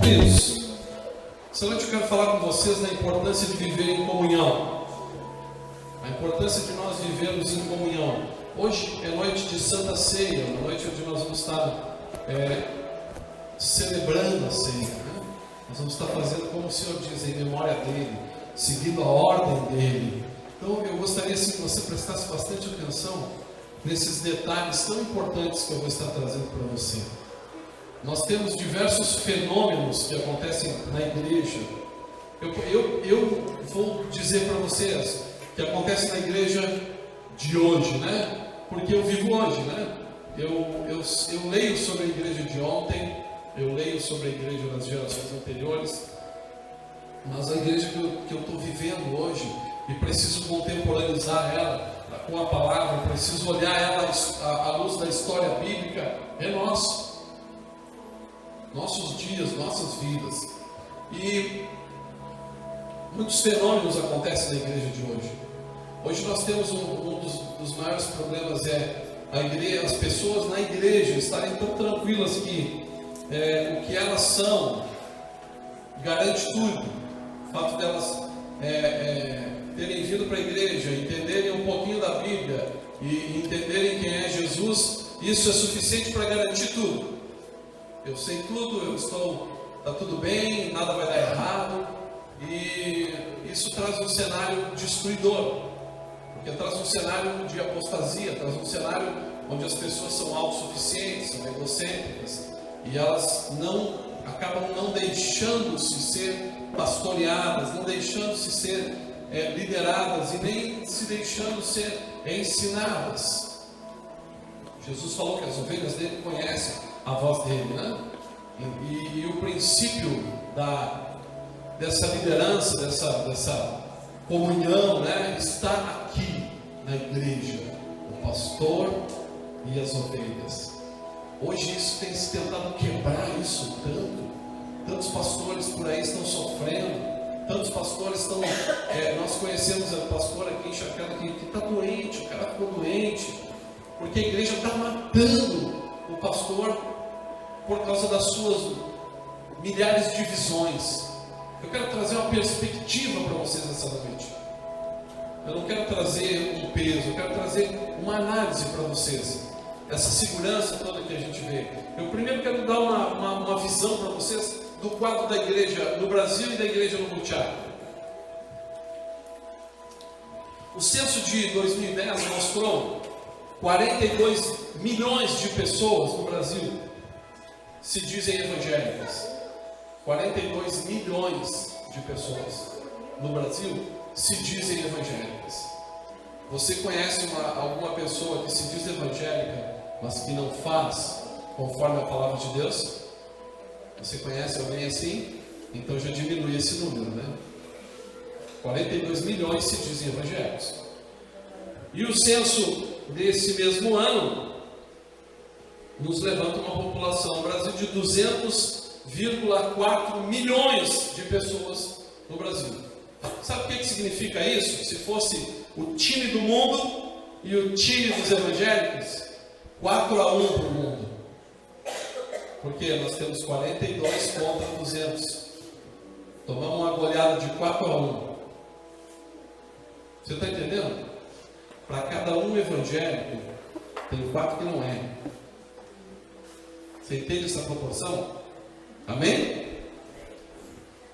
Queridos, essa noite eu quero falar com vocês da importância de viver em comunhão. A importância de nós vivermos em comunhão. Hoje é noite de Santa Ceia, uma noite onde nós vamos estar celebrando a ceia, né? Nós vamos estar fazendo como o Senhor diz, em memória dele, seguindo a ordem dele. Então eu gostaria assim, que você prestasse bastante atenção nesses detalhes tão importantes que eu vou estar trazendo para você. Nós temos diversos fenômenos que acontecem na igreja. Eu vou dizer para vocês que acontece na igreja de hoje, né? Porque eu vivo hoje, né? Eu leio sobre a igreja de ontem, eu leio sobre a igreja das gerações anteriores, mas a igreja que eu estou vivendo hoje, e preciso contemporaneizar ela com a palavra, preciso olhar ela à luz da história bíblica, é nosso. Nossos dias, nossas vidas. E muitos fenômenos acontecem na igreja de hoje. Hoje nós temos um dos maiores problemas as pessoas na igreja estarem tão tranquilas que o que elas são garante tudo. O fato delas terem vindo para a igreja, entenderem um pouquinho da Bíblia e entenderem quem é Jesus, isso é suficiente para garantir tudo. Eu sei tudo, está tudo bem, nada vai dar errado, e isso traz um cenário destruidor, porque traz um cenário de apostasia, traz um cenário onde as pessoas são autossuficientes, são egocêntricas, e elas acabam não deixando-se ser pastoreadas, não deixando-se ser lideradas, e nem se deixando ser ensinadas. Jesus falou que as ovelhas dele conhecem a voz dele, né? E o princípio dessa liderança, dessa comunhão, né? Está aqui na igreja, o pastor e as ovelhas. Hoje isso tem se tentado quebrar isso tantos pastores por aí estão sofrendo, tantos pastores estão, nós conhecemos a pastora aqui em Chacana que está doente, o cara ficou doente, porque a igreja está matando o pastor por causa das suas milhares de divisões. Eu quero trazer uma perspectiva para vocês essa noite. Eu não quero trazer um peso, eu quero trazer uma análise para vocês. Essa segurança toda que a gente vê. Eu primeiro quero dar uma visão para vocês do quadro da igreja no Brasil e da igreja no Butiá. O censo de 2010 mostrou 42 milhões de pessoas no Brasil se dizem evangélicas. 42 milhões de pessoas no Brasil se dizem evangélicas. Você conhece alguma pessoa que se diz evangélica, mas que não faz conforme a palavra de Deus? Você conhece alguém assim? Então já diminui esse número, né? 42 milhões se dizem evangélicos. E o censo desse mesmo ano nos levanta uma população no Brasil de 200,4 milhões de pessoas no Brasil. Sabe o que significa isso? Se fosse o time do mundo e o time dos evangélicos, 4-1 para o mundo. Porque nós temos 42 contra 200. Tomamos uma goleada de 4-1. Você está entendendo? Para cada um evangélico, tem 4 que não é. Você entende essa proporção? Amém?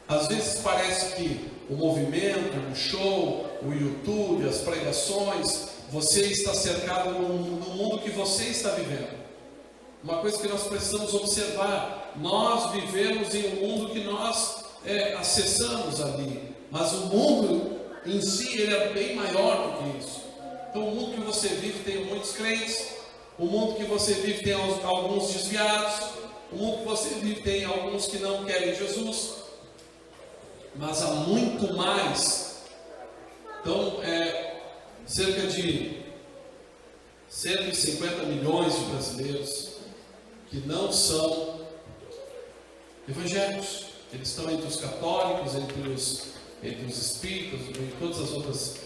Às vezes parece que o movimento, o show, o YouTube, as pregações, você está cercado no mundo que você está vivendo. Uma coisa que nós precisamos observar: nós vivemos em um mundo que nós acessamos ali, mas o mundo em si ele é bem maior do que isso. Então o mundo que você vive tem muitos crentes, o mundo que você vive tem alguns desviados, o mundo que você vive tem alguns que não querem Jesus, mas há muito mais. Então cerca de 150 milhões de brasileiros que não são evangélicos. Eles estão entre os católicos, entre os espíritas, entre todas as outras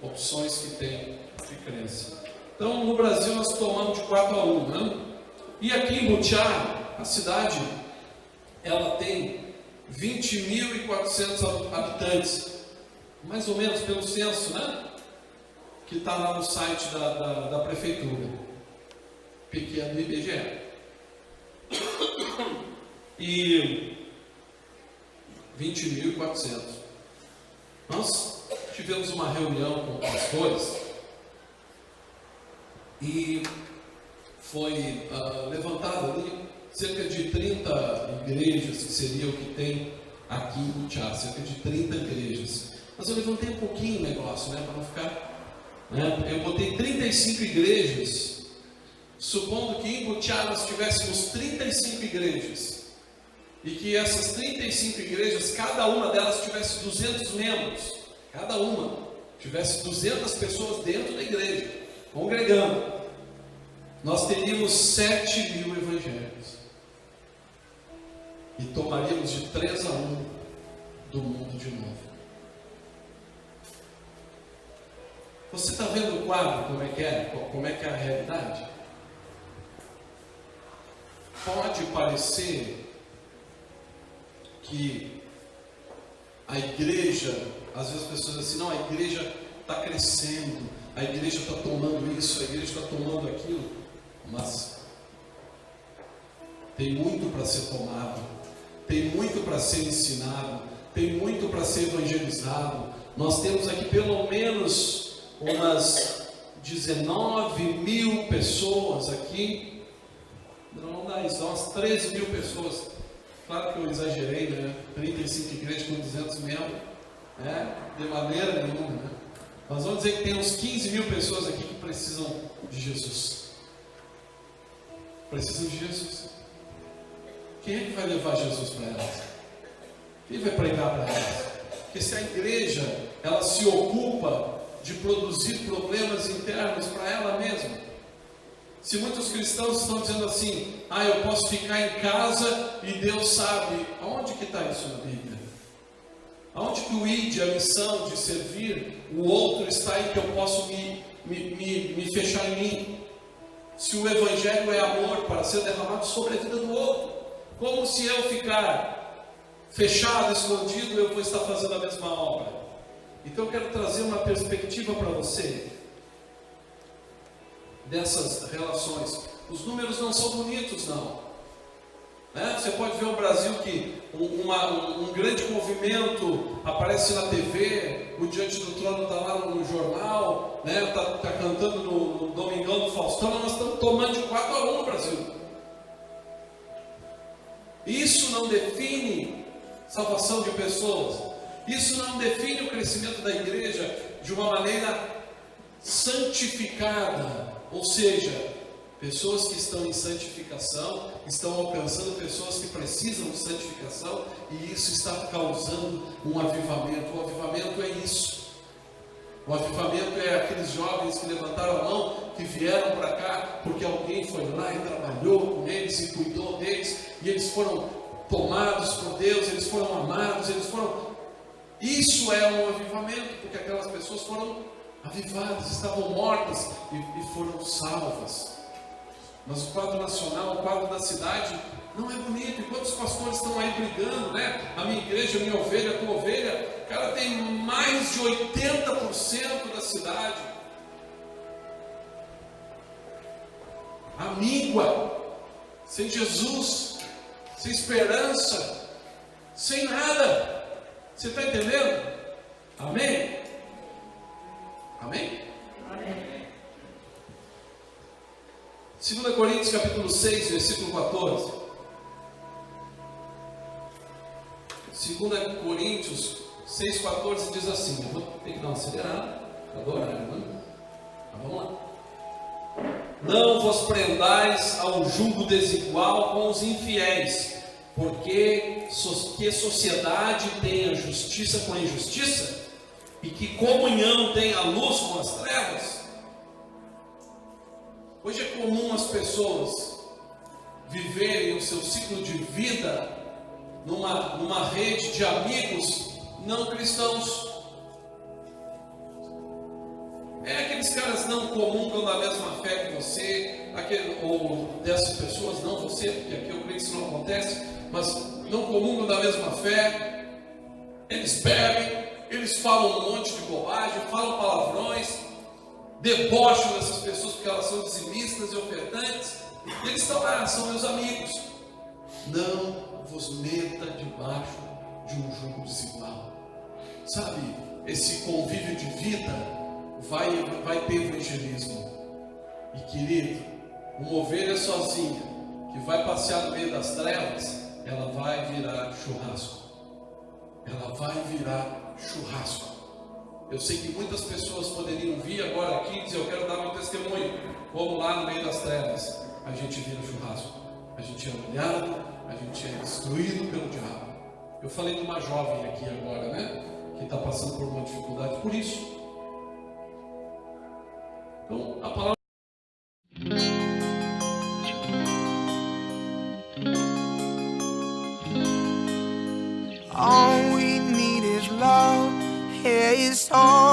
opções que tem de crença. Então no Brasil nós tomamos de 4-1, né? E aqui em Butiá, a cidade, ela tem 20.400 habitantes, mais ou menos pelo censo, né? Que está lá no site da prefeitura, pequeno IBGE. E 20.400. Nós tivemos uma reunião com pastores e foi levantado ali cerca de 30 igrejas, que seria o que tem aqui em Butiá, cerca de 30 igrejas. Mas eu levantei um pouquinho o negócio, né, para não ficar, né, eu botei 35 igrejas, supondo que em Butiá nós tivéssemos 35 igrejas, e que essas 35 igrejas, cada uma delas tivesse 200 membros, cada uma tivesse 200 pessoas dentro da igreja, congregando, nós teríamos 7.000 evangélicos, e tomaríamos de 3-1 do mundo de novo. Você está vendo o quadro, como é que é a realidade? Pode parecer que a igreja, às vezes as pessoas dizem assim, não, a igreja está crescendo, a igreja está tomando isso, a igreja está tomando aquilo, mas tem muito para ser tomado, tem muito para ser ensinado, tem muito para ser evangelizado. Nós temos aqui pelo menos umas 19.000 pessoas aqui, não dá isso, dá umas 13.000 pessoas. Claro que eu exagerei, né? 35 igrejas com 200 membros, né? De maneira nenhuma, né? Mas vamos dizer que tem uns 15.000 pessoas aqui que precisam de Jesus. Precisam de Jesus. Quem é que vai levar Jesus para elas? Quem vai pregar para elas? Porque se a igreja, ela se ocupa de produzir problemas internos para ela mesma, se muitos cristãos estão dizendo assim, eu posso ficar em casa e Deus sabe, aonde que está isso na Bíblia? Aonde que o ID, a missão de servir o outro, está em que eu posso me fechar em mim? Se o Evangelho é amor para ser derramado sobre a vida do outro, como se eu ficar fechado, escondido, eu vou estar fazendo a mesma obra? Então eu quero trazer uma perspectiva para você dessas relações. Os números não são bonitos, não, né? Você pode ver o Brasil que um grande movimento aparece na TV, o Diante do Trono está lá no jornal, né? Tá cantando no Domingão do Faustão, mas nós estamos tomando de 4-1 no Brasil. Isso não define salvação de pessoas, isso não define o crescimento da igreja de uma maneira santificada, ou seja, pessoas que estão em santificação estão alcançando pessoas que precisam de santificação, e isso está causando um avivamento. O avivamento é isso. O avivamento é aqueles jovens que levantaram a mão, que vieram para cá porque alguém foi lá e trabalhou com eles e cuidou deles, e eles foram tomados por Deus, eles foram amados, Isso é um avivamento, porque aquelas pessoas foram avivadas, estavam mortas e foram salvas. Mas o quadro nacional, o quadro da cidade não é bonito. Enquanto os pastores estão aí brigando, né? A minha igreja, a minha ovelha, a tua ovelha, cara, tem mais de 80% da cidade amíngua, sem Jesus, sem esperança, sem nada. Você está entendendo? Amém? Amém? Amém. 2 Coríntios capítulo 6, versículo 14. 2 Coríntios 6, 14 diz assim, eu vou ter que dar uma acelerada, para o horário, né? Vamos lá. Não vos prendais ao jugo desigual com os infiéis, porque que sociedade tem a justiça com a injustiça? E que comunhão tem a luz com as trevas? Hoje é comum as pessoas viverem o seu ciclo de vida numa rede de amigos não cristãos. É aqueles caras não comungam da mesma fé que você, ou dessas pessoas, não você, porque aqui eu creio que isso não acontece, mas não comungam da mesma fé, eles bebem, eles falam um monte de bobagem, falam palavrões, debocham dessas pessoas porque elas são dizimistas e ofertantes, e eles estão lá, são meus amigos. Não vos meta debaixo de um jugo desigual. Sabe, esse convívio de vida vai ter evangelismo. E querido, uma ovelha sozinha que vai passear no meio das trevas, ela vai virar churrasco. Ela vai virar churrasco. Eu sei que muitas pessoas poderiam vir agora aqui e dizer: eu quero dar meu testemunho. Vamos lá no meio das trevas. A gente vira churrasco. A gente é humilhado, a gente é destruído pelo diabo. Eu falei de uma jovem aqui agora, né? Que está passando por uma dificuldade por isso. Então, a palavra. All we need is love. Yeah, it's all